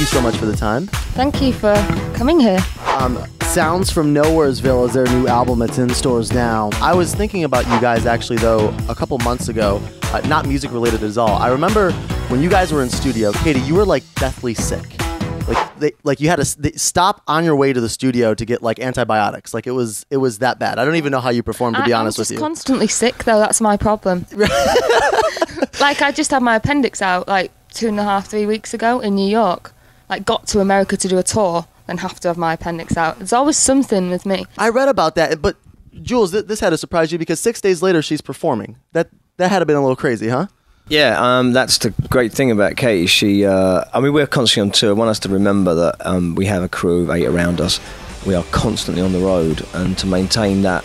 you so much for the time. Thank you for coming here. Sounds from Nowheresville is their new album that's in stores now. I was thinking about you guys actually, though, a couple months ago, not music related at all. I remember when you guys were in studio, Katie, you were like deathly sick. Like you had to stop on your way to the studio to get like antibiotics. Like it was that bad. I don't even know how you performed, to be honest with you. I'm just constantly sick, though. That's my problem. Like I just had my appendix out like 2.5, 3 weeks ago in New York. Like got to America to do a tour and have to have my appendix out. There's always something with me. I read about that, but Jules, this had to surprise you because 6 days later she's performing. That had to have been a little crazy, huh? Yeah, that's the great thing about Katie. She, we're constantly on tour. I want us to remember that we have a crew of 8 around us. We are constantly on the road, and to maintain that,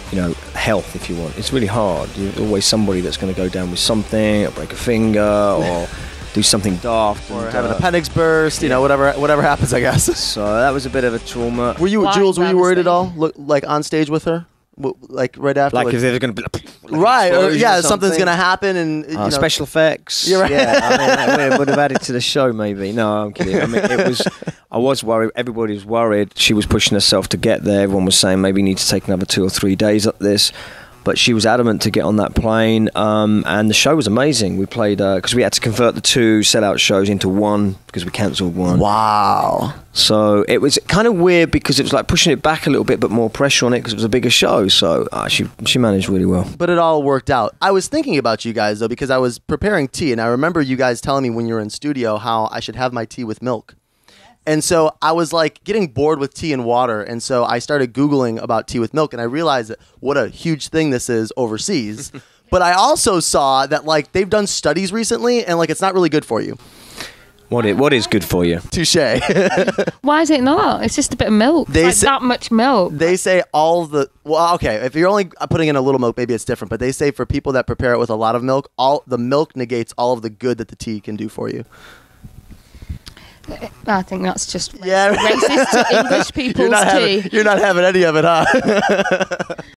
health, if you want, it's really hard. There's always somebody that's going to go down with something, or break a finger, or do something daft, or have an appendix burst. Whatever happens, I guess. So that was a bit of a trauma. Jules? Were you worried at all? Like on stage with her? Like right after, like if they're going to be right, or something's going to happen, and special effects. You're right. Yeah, I would have added to the show maybe. No, I'm kidding. I mean, I was worried. Everybody was worried. She was pushing herself to get there. Everyone was saying maybe you need to take another 2 or 3 days up this. But she was adamant to get on that plane, and the show was amazing. We played, because we had to convert the 2 sellout shows into one, because we cancelled one. Wow. So it was kind of weird, because it was like pushing it back a little bit, but more pressure on it, because it was a bigger show. So she managed really well. But it all worked out. I was thinking about you guys, though, because I was preparing tea, and I remember you guys telling me when you were in studio how I should have my tea with milk. And so I was like getting bored with tea and water. And so I started Googling about tea with milk, and I realized that what a huge thing this is overseas. But I also saw that like they've done studies recently, and like it's not really good for you. What is good for you? Touché. Why is it not? It's just a bit of milk. It's like that much milk. They say if you're only putting in a little milk, maybe it's different. But they say for people that prepare it with a lot of milk, all the milk negates all of the good that the tea can do for you. I think that's just racist to English people's tea. You're not having any of it, huh?